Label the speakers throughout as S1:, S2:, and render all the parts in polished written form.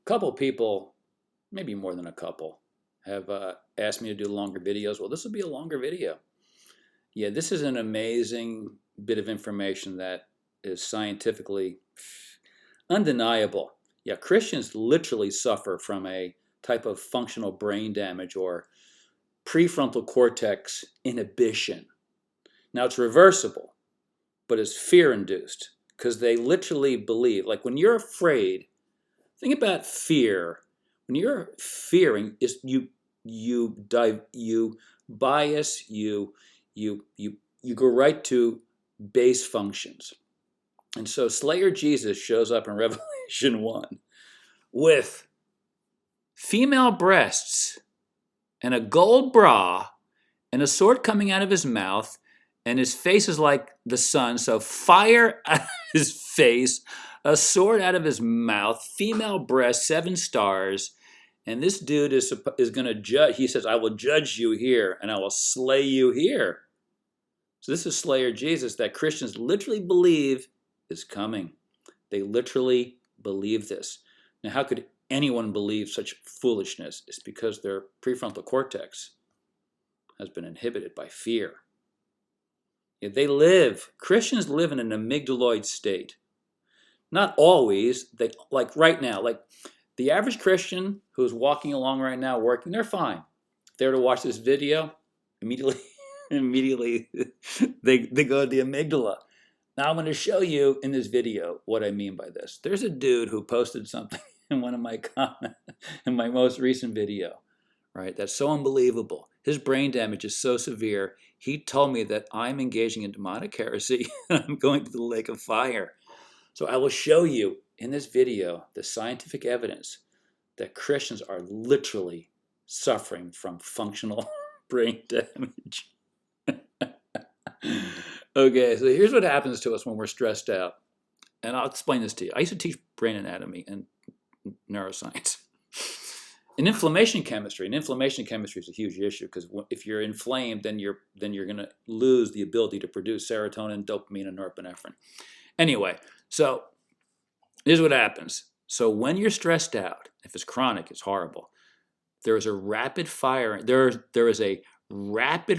S1: couple people, maybe more than a couple, have asked me to do longer videos. Well, this will be a longer video. Yeah, this is an amazing bit of information that is scientifically undeniable. Yeah, Christians literally suffer from a type of functional brain damage or prefrontal cortex inhibition. Now, it's reversible, but it's fear-induced because they literally believe, like when you're afraid, think about fear. When you're fearing, is you bias, you go right to base functions. And so Slayer Jesus shows up in Revelation 1 with female breasts and a gold bra and a sword coming out of his mouth, and his face is like the sun, so fire out of his face, a sword out of his mouth, female breast, 7 stars, and this dude is going to judge. He says, I will judge you here, and I will slay you here. So this is Slayer Jesus that Christians literally believe is coming. They literally believe this. Now, how could anyone believe such foolishness? It's because their prefrontal cortex has been inhibited by fear. Christians live in an amygdaloid state. Not always, like right now, like the average Christian who's walking along right now working, they're fine. If they were to watch this video, immediately they go to the amygdala. Now I'm going to show you in this video what I mean by this. There's a dude who posted something in one of my comments, in my most recent video, right? That's so unbelievable. His brain damage is so severe, he told me that I'm engaging in demonic heresy and I'm going to the lake of fire. So I will show you in this video the scientific evidence that Christians are literally suffering from functional brain damage. Okay, so here's what happens to us when we're stressed out. And I'll explain this to you. I used to teach brain anatomy and neuroscience. In inflammation chemistry is a huge issue because if you're inflamed, then you're going to lose the ability to produce serotonin, dopamine, and norepinephrine. Anyway, so here's what happens. So when you're stressed out, if it's chronic, it's horrible. There is a rapid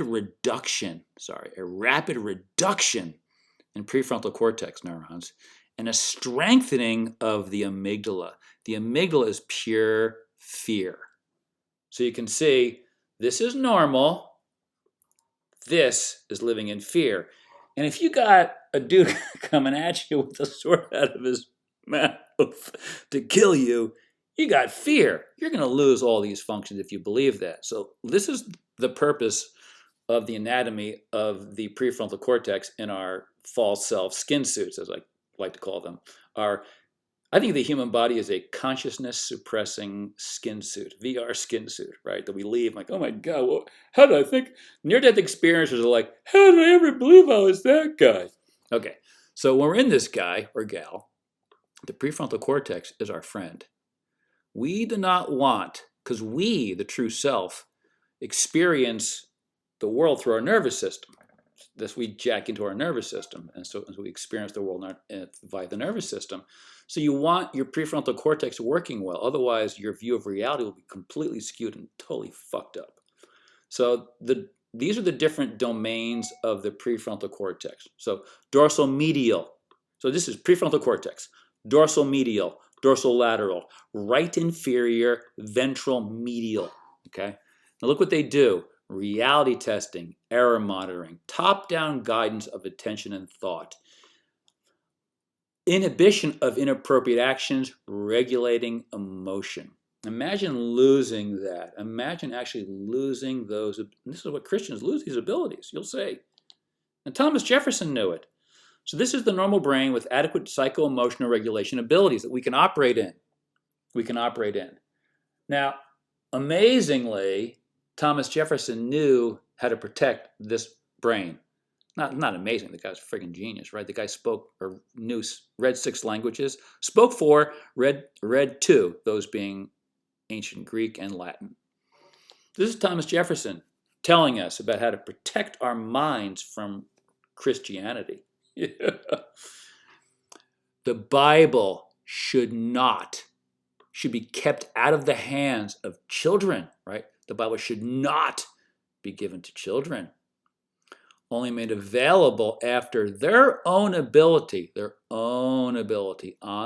S1: reduction in prefrontal cortex neurons and a strengthening of the amygdala. The amygdala is pure fear. So you can see this is normal. This is living in fear. And if you got a dude coming at you with a sword out of his mouth to kill you, you got fear. You're going to lose all these functions if you believe that. So this is the purpose of the anatomy of the prefrontal cortex in our false self skin suits, as I like to call them. I think the human body is a consciousness suppressing skin suit, VR skin suit, right? That we leave like, oh my God, well, how did I think? Near-death experiences are like, how did I ever believe I was that guy? Okay, so when we're in this guy or gal, the prefrontal cortex is our friend. We do not want, because we, the true self, experience the world through our nervous system. Thus, we jack into our nervous system, and so we experience the world via the nervous system. So you want your prefrontal cortex working well. Otherwise, your view of reality will be completely skewed and totally fucked up. So these are the different domains of the prefrontal cortex. So dorsal medial. So this is prefrontal cortex. Dorsal medial, dorsal lateral, right inferior, ventral medial. Okay. Now look what they do. Reality testing, error monitoring, top-down guidance of attention and thought, inhibition of inappropriate actions, regulating emotion. Imagine losing that. Imagine actually losing those. And this is what Christians lose, these abilities, you'll say. And Thomas Jefferson knew it. So this is the normal brain with adequate psycho-emotional regulation abilities that we can operate in. Now, amazingly, Thomas Jefferson knew how to protect this brain. Not amazing. The guy's a freaking genius, right? The guy read 6 languages, spoke 4, read 2, those being ancient Greek and Latin. This is Thomas Jefferson telling us about how to protect our minds from Christianity. The Bible should not should be kept out of the hands of children, right? The Bible should not be given to children. Only made available after their own ability, on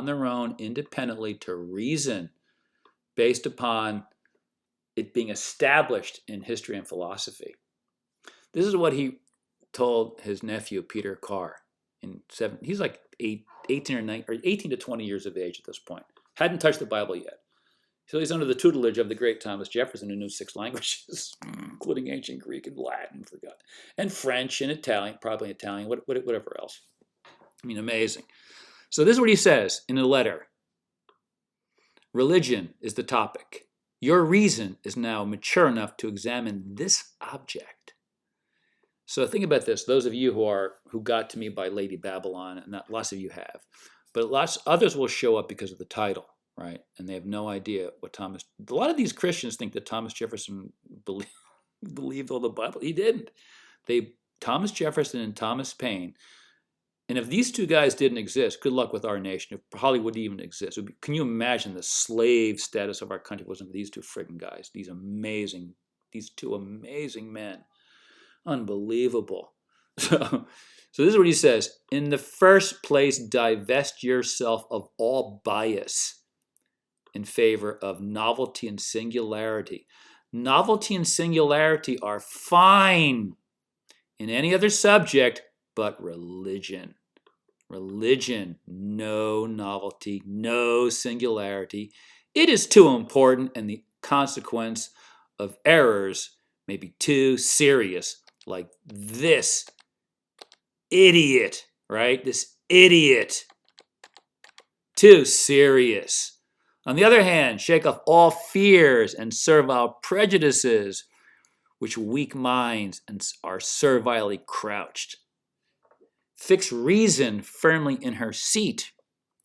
S1: their own, independently to reason based upon it being established in history and philosophy. This is what he told his nephew, Peter Carr, he's like 18 to 20 years of age at this point. Hadn't touched the Bible yet. So he's under the tutelage of the great Thomas Jefferson, who knew 6 languages, including ancient Greek and Latin, and French and Italian, probably Italian, whatever else. I mean, amazing. So this is what he says in a letter. Religion is the topic. Your reason is now mature enough to examine this object. So think about this. Those of you who got to me by Lady Babylon, and lots of you have, but others will show up because of the title. Right, and they have no idea what Thomas. A lot of these Christians think that Thomas Jefferson believed all the Bible. He didn't. Thomas Jefferson and Thomas Paine. And if these 2 guys didn't exist, good luck with our nation. If Hollywood even exists, can you imagine the slave status of our country wasn't for these 2 friggin' guys? These 2 amazing men, unbelievable. So this is what he says: in the first place, divest yourself of all bias in favor of novelty and singularity. Novelty and singularity are fine in any other subject but religion. Religion, no novelty, no singularity. It is too important, and the consequence of errors may be too serious, like this idiot, right? This idiot. Too serious. On the other hand, shake off all fears and servile prejudices, which weak minds are servilely crouched. Fix reason firmly in her seat.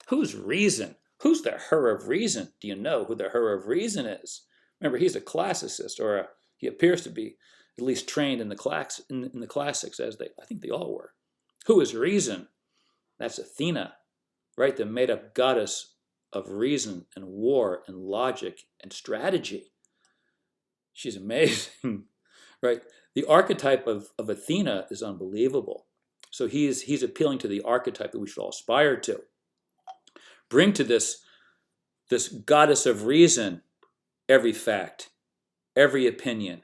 S1: Whose reason? Who's the her of reason? Do you know who the her of reason is? Remember, he's a classicist, or he appears to be at least trained in the classics, as I think they all were. Who is reason? That's Athena, right? The made-up goddess of reason and war and logic and strategy. She's amazing, right? The archetype of Athena is unbelievable. So he's appealing to the archetype that we should all aspire to. Bring to this goddess of reason every fact, every opinion.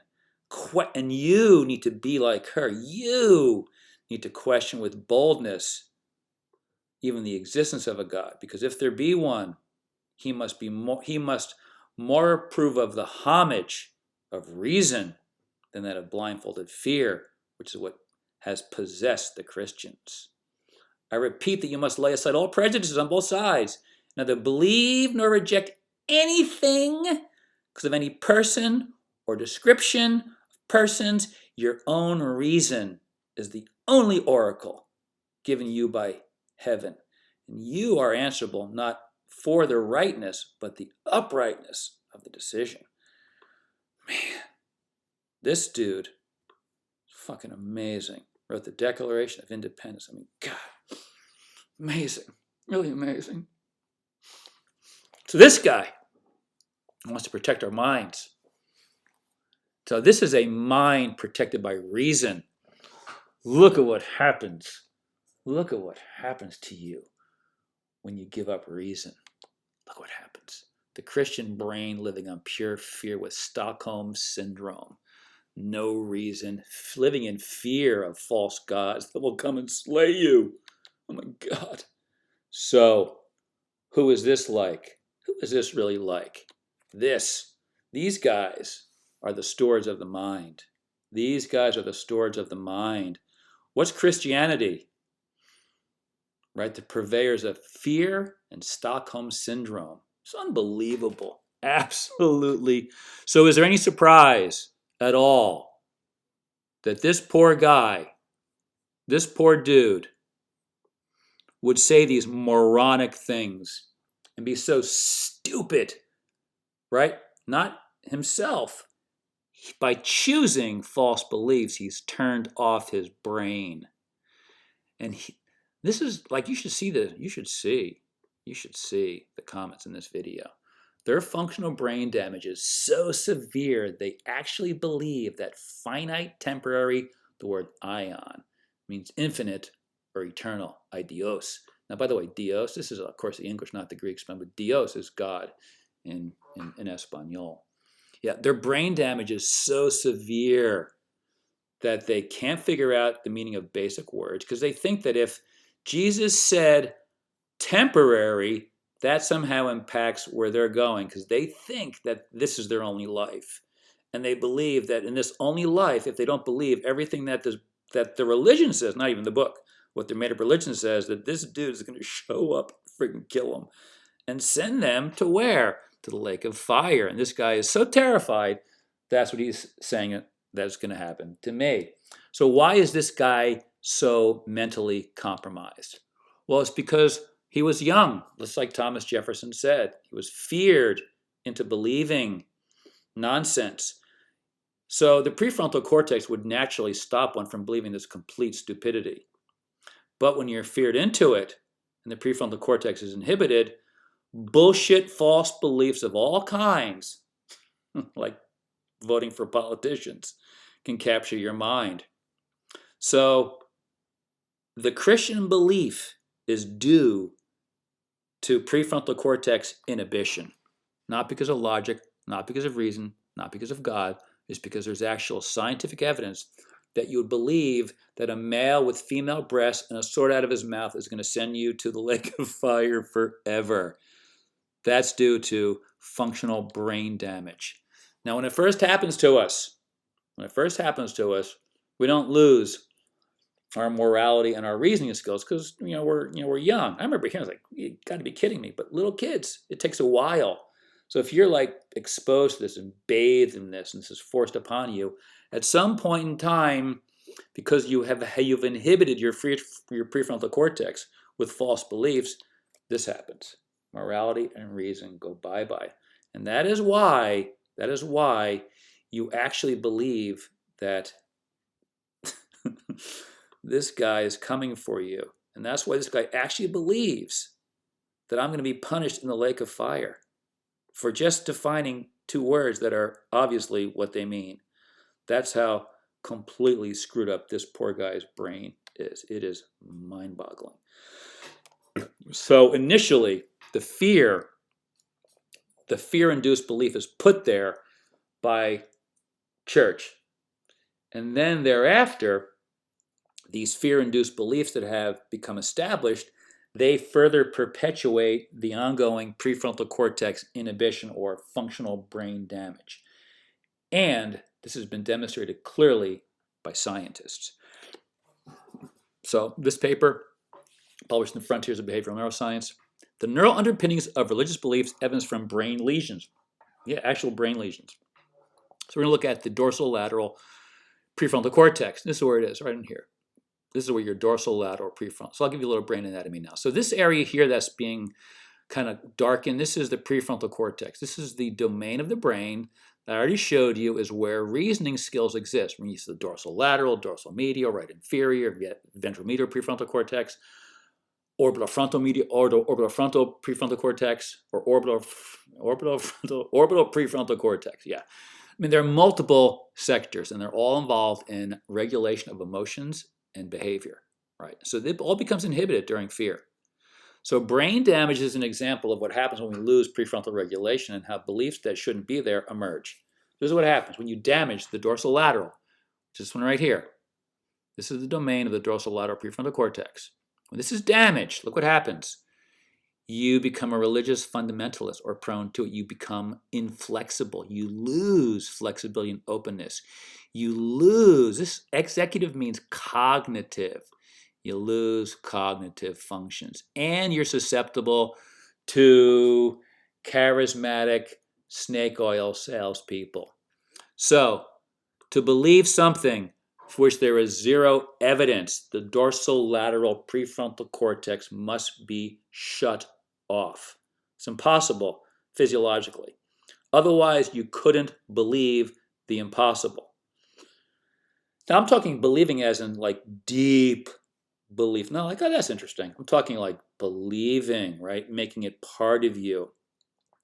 S1: And you need to be like her. You need to question with boldness even the existence of a God, because if there be one, he must more approve of the homage of reason than that of blindfolded fear, which is what has possessed the Christians. I repeat that you must lay aside all prejudices on both sides, neither believe nor reject anything because of any person or description of persons. Your own reason is the only oracle given you by heaven, and you are answerable not for the rightness, but the uprightness of the decision. Man, this dude is fucking amazing. Wrote the Declaration of Independence. I mean, God, amazing, really amazing. So this guy wants to protect our minds. So this is a mind protected by reason. Look at what happens. Look at what happens to you when you give up reason. Look what happens. The Christian brain living on pure fear with Stockholm syndrome. No reason, living in fear of false gods that will come and slay you. Oh my God. So, who is this like? Who is this really like? These guys are the stewards of the mind. These guys are the stewards of the mind. What's Christianity? Right? The purveyors of fear and Stockholm syndrome. It's unbelievable. Absolutely. So is there any surprise at all that this poor guy, this poor dude, would say these moronic things and be so stupid, right? Not himself. By choosing false beliefs, he's turned off his brain. And this is like, you should see the comments in this video. Their functional brain damage is so severe they actually believe that finite temporary, the word ion, means infinite or eternal, idios. Now, by the way, Dios, this is, of course, the English, not the Greek spelling, but Dios is God in Espanol. Yeah, their brain damage is so severe that they can't figure out the meaning of basic words because they think that if Jesus said temporary, that somehow impacts where they're going because they think that this is their only life. And they believe that in this only life, if they don't believe everything that the religion says, not even the book, what their made-up religion says, that this dude is going to show up, freaking kill them, and send them to where? To the lake of fire. And this guy is so terrified, that's what he's saying that's going to happen to me. So why is this guy so mentally compromised? Well, it's because he was young, just like Thomas Jefferson said. He was feared into believing nonsense. So the prefrontal cortex would naturally stop one from believing this complete stupidity. But when you're feared into it, and the prefrontal cortex is inhibited, bullshit false beliefs of all kinds, like voting for politicians, can capture your mind. So the Christian belief is due to prefrontal cortex inhibition, not because of logic, not because of reason, not because of God. It's because there's actual scientific evidence that you would believe that a male with female breasts and a sword out of his mouth is going to send you to the lake of fire forever. That's due to functional brain damage. Now, when it first happens to us, we don't lose our morality and our reasoning skills because we're young. I remember hearing, like, you got to be kidding me. But little kids, it takes a while. So if you're like exposed to this and bathed in this, and this is forced upon you, at some point in time, because you've inhibited your prefrontal cortex with false beliefs, this happens. Morality and reason go bye-bye. And that is why you actually believe that this guy is coming for you. And that's why this guy actually believes that I'm going to be punished in the lake of fire for just defining two words that are obviously what they mean. That's how completely screwed up this poor guy's brain is. It is mind-boggling. So initially, the fear-induced belief is put there by church. And then thereafter, these fear-induced beliefs that have become established, they further perpetuate the ongoing prefrontal cortex inhibition or functional brain damage. And this has been demonstrated clearly by scientists. So this paper, published in Frontiers of Behavioral Neuroscience, the neural underpinnings of religious beliefs, evidence from brain lesions. Yeah, actual brain lesions. So we're going to look at the dorsolateral prefrontal cortex. This is where it is, right in here. This is where your dorsolateral prefrontal. So I'll give you a little brain anatomy now. So this area here that's being kind of darkened, this is the prefrontal cortex. This is the domain of the brain that I already showed you is where reasoning skills exist. When you see the dorsolateral, dorsal medial, right inferior, ventral medial prefrontal cortex, orbital frontal prefrontal cortex, or orbital prefrontal cortex. Yeah. I mean, there are multiple sectors, and they're all involved in regulation of emotions and behavior, right? So it all becomes inhibited during fear. So brain damage is an example of what happens when we lose prefrontal regulation and how beliefs that shouldn't be there emerge. This is what happens when you damage the dorsolateral, which is this one right here. This is the domain of the dorsolateral prefrontal cortex. When this is damaged, look what happens. You become a religious fundamentalist or prone to it. You become inflexible. You lose flexibility and openness. You lose, this executive means cognitive. You lose cognitive functions. And you're susceptible to charismatic snake oil salespeople. So, to believe something for which there is zero evidence, the dorsolateral prefrontal cortex must be shut off. It's impossible physiologically. Otherwise, you couldn't believe the impossible. Now, I'm talking believing as in like deep belief. No, like, oh, that's interesting. I'm talking like believing, right? Making it part of you.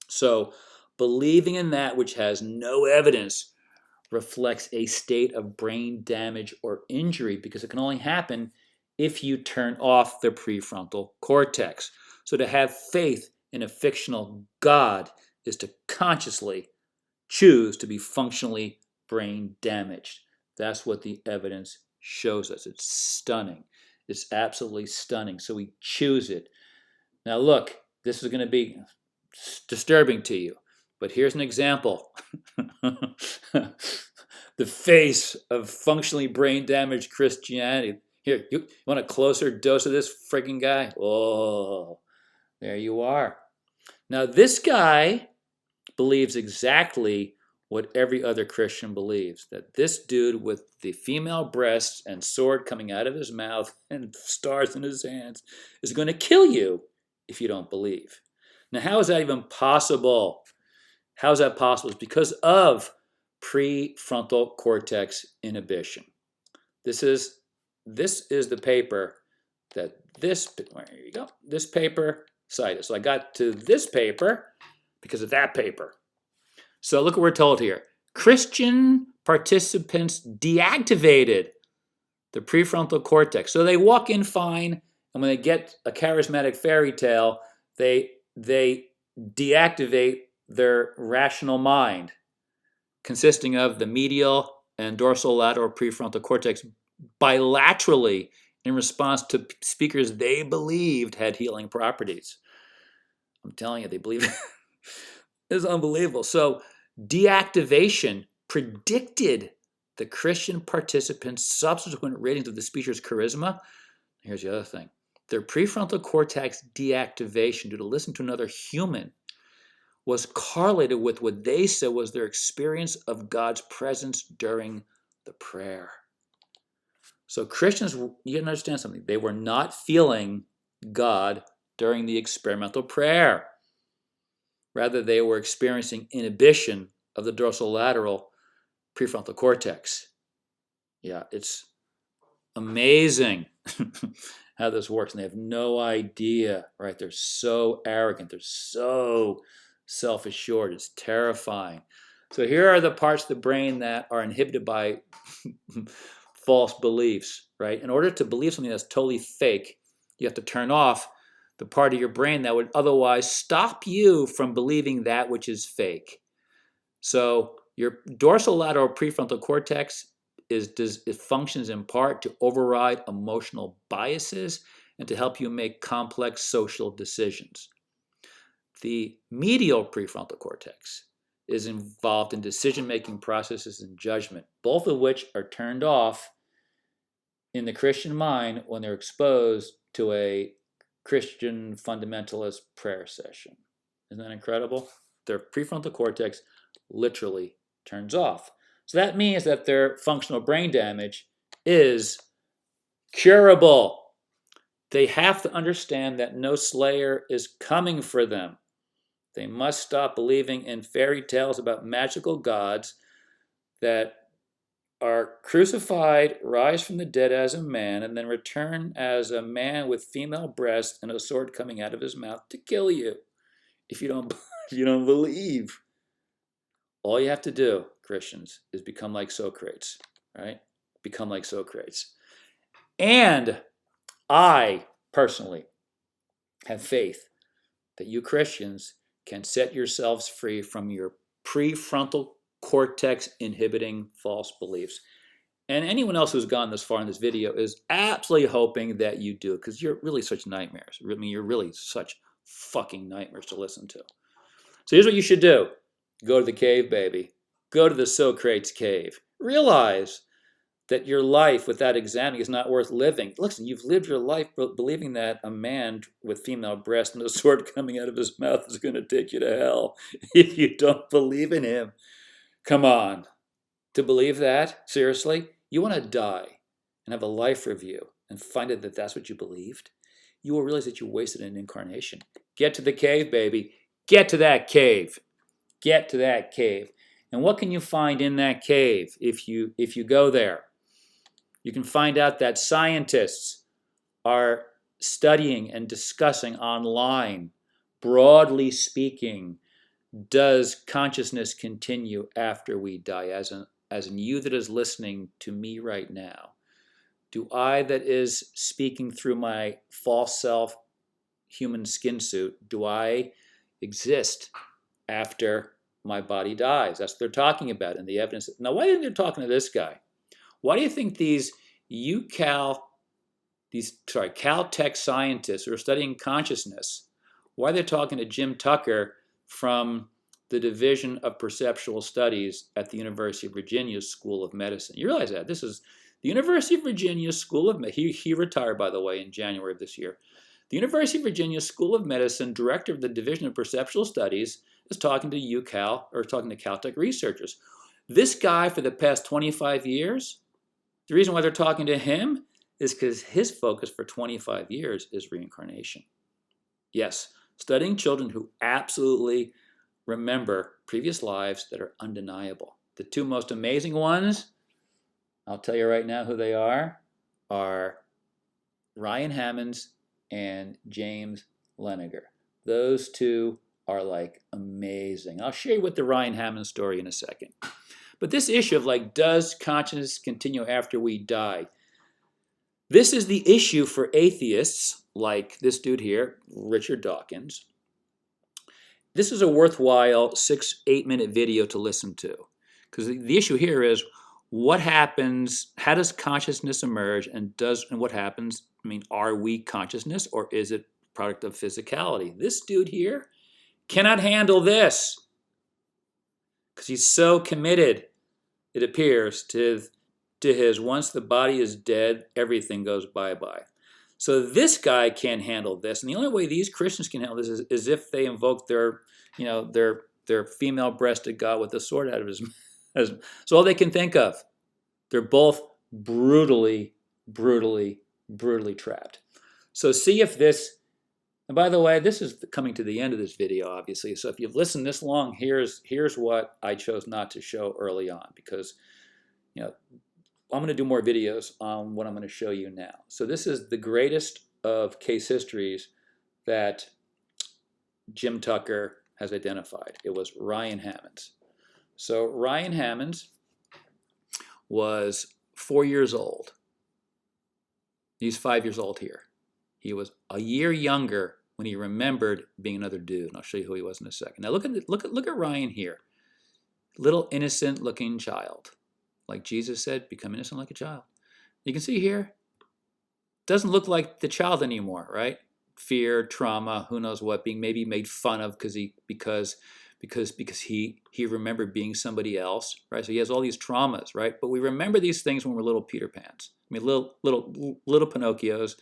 S1: So believing in that which has no evidence reflects a state of brain damage or injury, because it can only happen if you turn off the prefrontal cortex. So to have faith in a fictional God is to consciously choose to be functionally brain damaged. That's what the evidence shows us. It's stunning. It's absolutely stunning. So we choose it. Now look, this is going to be disturbing to you, but here's an example. The face of functionally brain damaged Christianity. Here, you want a closer dose of this frigging guy? Oh, there you are. Now, this guy believes exactly what every other Christian believes, that this dude with the female breasts and sword coming out of his mouth and stars in his hands is going to kill you if you don't believe. Now, how is that even possible? How is that possible? It's because of prefrontal cortex inhibition. This is the paper that there you go, this paper cited. So I got to this paper because of that paper. So look what we're told here. Christian participants deactivated the prefrontal cortex. So they walk in fine, and when they get a charismatic fairy tale, they deactivate their rational mind, consisting of the medial and dorsolateral prefrontal cortex bilaterally in response to speakers they believed had healing properties. I'm telling you, they believe it. It's unbelievable. So deactivation predicted the Christian participants' subsequent ratings of the speaker's charisma. Here's the other thing. Their prefrontal cortex deactivation due to listening to another human was correlated with what they said was their experience of God's presence during the prayer. So Christians, you gotta understand something. They were not feeling God during the experimental prayer. Rather, they were experiencing inhibition of the dorsolateral prefrontal cortex. Yeah, it's amazing how this works. And they have no idea, right? They're so arrogant. They're so self-assured. It's terrifying. So here are the parts of the brain that are inhibited by false beliefs, right? In order to believe something that's totally fake, you have to turn off the part of your brain that would otherwise stop you from believing that which is fake. So your dorsolateral prefrontal cortex it functions in part to override emotional biases and to help you make complex social decisions. The medial prefrontal cortex is involved in decision-making processes and judgment, both of which are turned off in the Christian mind when they're exposed to a Christian fundamentalist prayer session. Isn't that incredible? Their prefrontal cortex literally turns off. So that means that their functional brain damage is curable. They have to understand that no slayer is coming for them. They must stop believing in fairy tales about magical gods that are crucified, rise from the dead as a man, and then return as a man with female breasts and a sword coming out of his mouth to kill you if you don't believe. All you have to do, Christians, is become like Socrates, right? Become like Socrates. And I personally have faith that you Christians can set yourselves free from your prefrontal cortex inhibiting false beliefs. And anyone else who's gone this far in this video is absolutely hoping that you do, because you're really such nightmares. I mean, you're really such fucking nightmares to listen to. So here's what you should do. Go to the cave, baby. Go to the Socrates cave. Realize that your life without examining is not worth living. Listen, you've lived your life believing that a man with female breasts and a sword coming out of his mouth is going to take you to hell if you don't believe in him. Come on. To believe that? Seriously? You want to die and have a life review and find out that that's what you believed? You will realize that you wasted an incarnation. Get to the cave, baby. Get to that cave. Get to that cave. And what can you find in that cave if you go there? You can find out that scientists are studying and discussing online, broadly speaking, does consciousness continue after we die? As in you that is listening to me right now, do I that is speaking through my false self, human skin suit, do I exist after my body dies? That's what they're talking about in the evidence. Now, why didn't they talking to this guy? Why do you think these Caltech scientists who are studying consciousness, why they're talking to Jim Tucker from the Division of Perceptual Studies at the University of Virginia School of Medicine? You realize that this is the University of Virginia School of Medicine. He retired, by the way, in January of this year. The University of Virginia School of Medicine, director of the Division of Perceptual Studies, is talking to talking to Caltech researchers. This guy, for the past 25 years, the reason why they're talking to him is because his focus for 25 years is reincarnation. Yes, studying children who absolutely remember previous lives that are undeniable. The two most amazing ones, I'll tell you right now who they are Ryan Hammonds and James Leniger. Those two are like amazing. I'll share you with the Ryan Hammond story in a second. But this issue of like, does consciousness continue after we die? This is the issue for atheists like this dude here, Richard Dawkins. This is a worthwhile 6-8 minute video to listen to. Because the issue here is what happens, how does consciousness emerge, and what happens, are we consciousness or is it product of physicality? This dude here cannot handle this because he's so committed, it appears, to his once the body is dead, everything goes bye-bye. So this guy can't handle this, and the only way these Christians can handle this is if they invoke their female-breasted God with a sword out of his mouth. It's all they can think of. They're both brutally trapped. So see if this, and by the way, this is coming to the end of this video, obviously. So if you've listened this long, here's what I chose not to show early on, because I'm going to do more videos on what I'm going to show you now. So this is the greatest of case histories that Jim Tucker has identified. It was Ryan Hammonds. So Ryan Hammonds was 4 years old. He's 5 years old here. He was a year younger when he remembered being another dude. And I'll show you who he was in a second. Now look at Ryan here. Little innocent looking child. Like Jesus said, become innocent like a child. You can see here, doesn't look like the child anymore, right? Fear, trauma, who knows what, being maybe made fun of because he remembered being somebody else, right? So he has all these traumas, right? But we remember these things when we're little Peter Pans. Little Pinocchios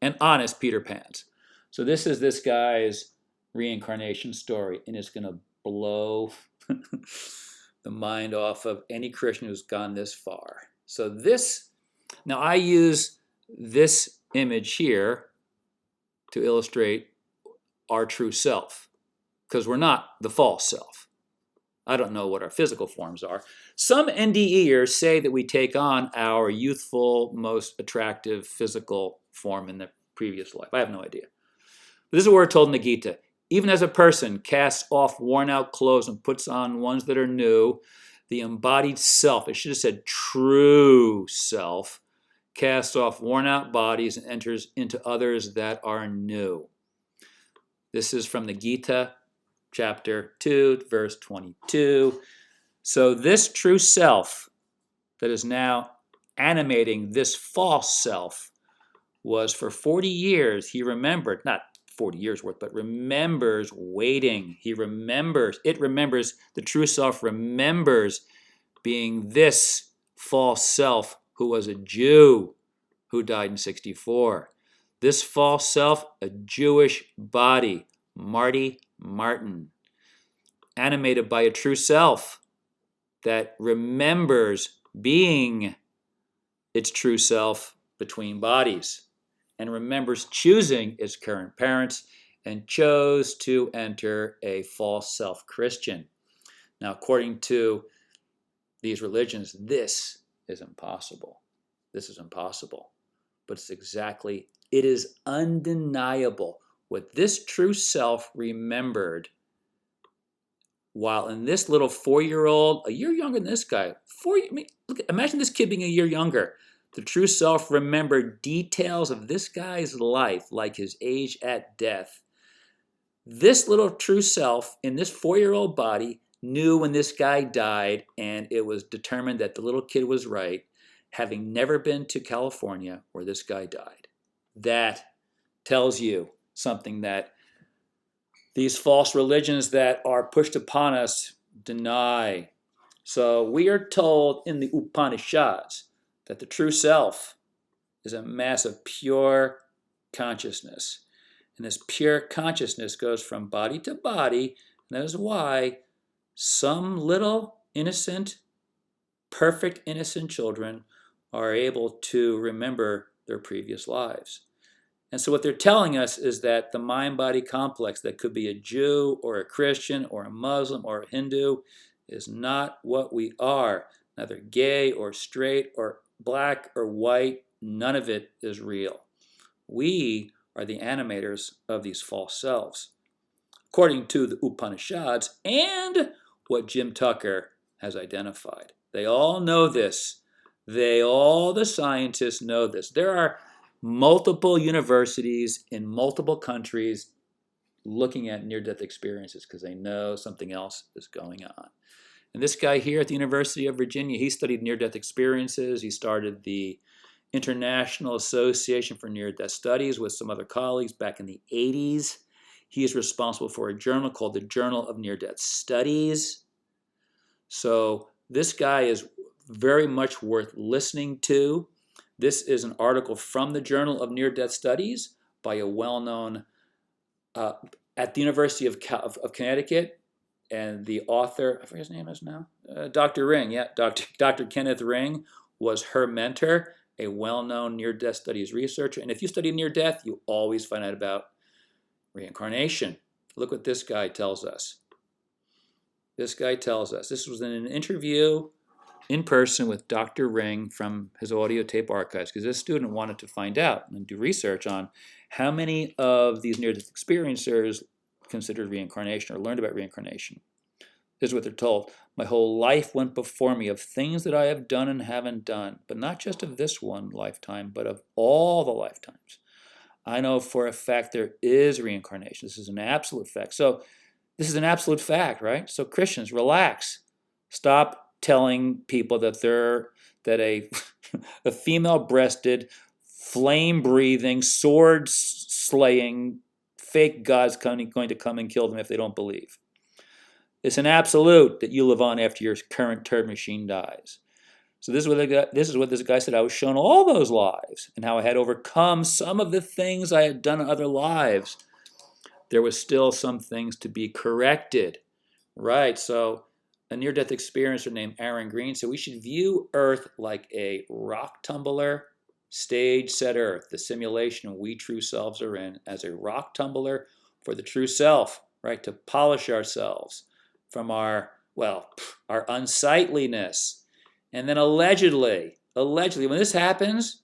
S1: and honest Peter Pans. So this is this guy's reincarnation story, and it's going to blow the mind off of any Christian who's gone this far. So now I use this image here to illustrate our true self, because we're not the false self. I don't know what our physical forms are. Some NDEers say that we take on our youthful, most attractive physical form in the previous life. I have no idea. But this is what we're told in the Gita. Even as a person casts off worn-out clothes and puts on ones that are new, the embodied self, it should have said true self, casts off worn-out bodies and enters into others that are new. This is from the Gita, chapter 2, verse 22. So this true self that is now animating this false self was for 40 years, he remembered, not 40 years worth, but remembers waiting. It remembers, the true self remembers being this false self who was a Jew who died in 64. This false self, a Jewish body, Marty Martin, animated by a true self that remembers being its true self between bodies and remembers choosing its current parents and chose to enter a false self Christian. Now, according to these religions, this is impossible. This is impossible. But it is undeniable what this true self remembered While in this little 4-year-old, a year younger than this guy, look, imagine this kid being a year younger. The true self remembered details of this guy's life, like his age at death. This little true self in this 4-year-old body knew when this guy died, and it was determined that the little kid was right, having never been to California where this guy died. That tells you something that these false religions that are pushed upon us deny. So we are told in the Upanishads that the true self is a mass of pure consciousness. And this pure consciousness goes from body to body. And that is why some little innocent, perfect innocent children are able to remember their previous lives. And so what they're telling us is that the mind-body complex that could be a Jew or a Christian or a Muslim or a Hindu is not what we are. Neither gay or straight or black or white, none of it is real. We are the animators of these false selves, according to the Upanishads and what Jim Tucker has identified. They all know this. All the scientists know this. There are multiple universities in multiple countries looking at near-death experiences because they know something else is going on. And this guy here at the University of Virginia, he studied near-death experiences. He started the International Association for Near-Death Studies with some other colleagues back in the 80s. He is responsible for a journal called the Journal of Near-Death Studies. So this guy is very much worth listening to. This is an article from the Journal of Near-Death Studies by a well-known at the University of Connecticut, and the author, I forget his name is now, Dr. Ring. Yeah, Dr. Kenneth Ring was her mentor, a well-known near-death studies researcher. And if you study near-death, you always find out about reincarnation. Look what this guy tells us. This guy tells us, this was in an interview in person with Dr. Ring from his audio tape archives, because this student wanted to find out and do research on how many of these near-death experiencers considered reincarnation or learned about reincarnation. This is what they're told. My whole life went before me of things that I have done and haven't done, but not just of this one lifetime, but of all the lifetimes. I know for a fact there is reincarnation. This is an absolute fact. So this is an absolute fact, right? So Christians, relax. Stop telling people that a female-breasted, flame-breathing, sword-slaying, fake God's going to come and kill them if they don't believe. It's an absolute that you live on after your current turd machine dies. So this is what this guy said. I was shown all those lives and how I had overcome some of the things I had done in other lives. There was still some things to be corrected. Right, so a near-death experiencer named Aaron Green said we should view Earth like a rock tumbler, stage set Earth, the simulation we true selves are in, as a rock tumbler for the true self, right, to polish ourselves from our unsightliness. And then allegedly, when this happens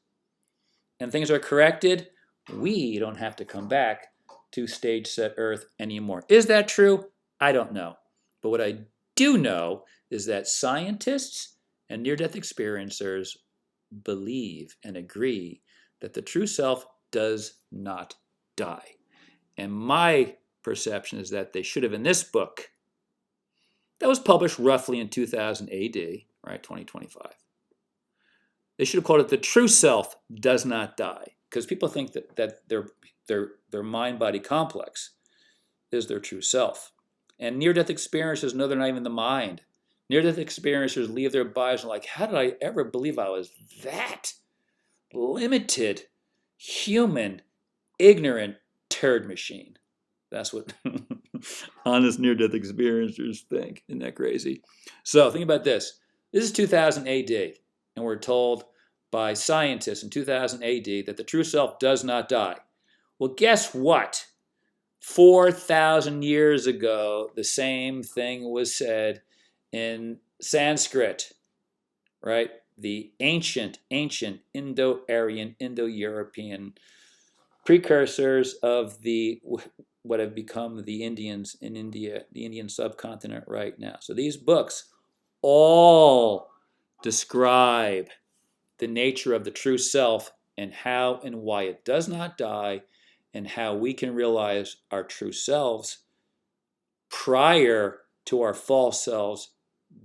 S1: and things are corrected, we don't have to come back to stage set Earth anymore. Is that true? I don't know. But what I do know is that scientists and near-death experiencers believe and agree that the true self does not die. And my perception is that they should have, in this book, that was published roughly in 2000 AD, right, 2025. They should have called it The True Self Does Not Die, because people think that their mind-body complex is their true self. And near-death experiencers know they're not even the mind. Near-death experiencers leave their bodies and are like, how did I ever believe I was that limited, human, ignorant turd machine? That's what honest near-death experiencers think. Isn't that crazy? So think about this. This is 2000 AD, and we're told by scientists in 2000 AD that the true self does not die. Well, guess what? 4,000 years ago, the same thing was said in Sanskrit, right? The ancient Indo-Aryan, Indo-European precursors of the what have become the Indians in India, the Indian subcontinent right now. So these books all describe the nature of the true self and how and why it does not die, and how we can realize our true selves prior to our false selves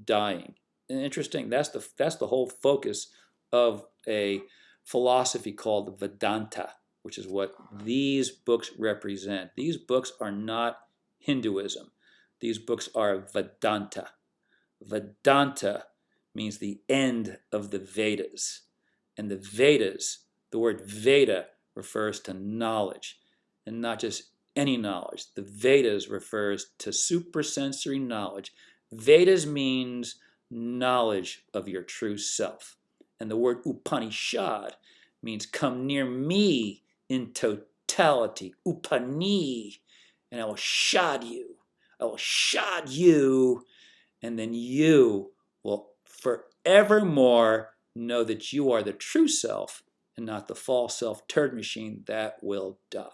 S1: dying. And interesting, that's the whole focus of a philosophy called Vedanta, which is what these books represent. These books are not Hinduism. These books are Vedanta. Vedanta means the end of the Vedas. And the Vedas, the word Veda refers to knowledge, and not just any knowledge. The Vedas refers to supersensory knowledge. Vedas means knowledge of your true self. And the word Upanishad means come near me in totality. Upani. And I will shad you. I will shad you. And then you will forevermore know that you are the true self and not the false self turd machine that will die.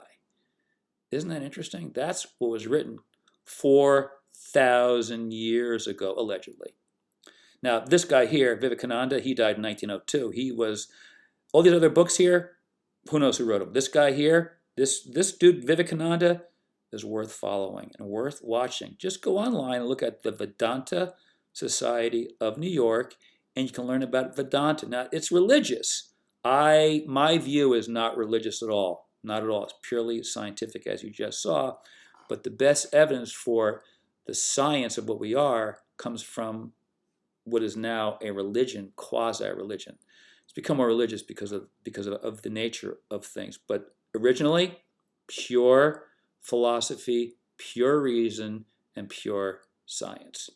S1: Isn't that interesting? That's what was written 4,000 years ago, allegedly. Now, this guy here, Vivekananda, he died in 1902. He was, all these other books here, who knows who wrote them? This guy here, this dude, Vivekananda, is worth following and worth watching. Just go online and look at the Vedanta Society of New York, and you can learn about Vedanta. Now, it's religious. My view is not religious at all. Not at all. It's purely scientific, as you just saw. But the best evidence for the science of what we are comes from what is now a religion, quasi-religion. It's become more religious because of the nature of things. But originally, pure philosophy, pure reason, and pure science.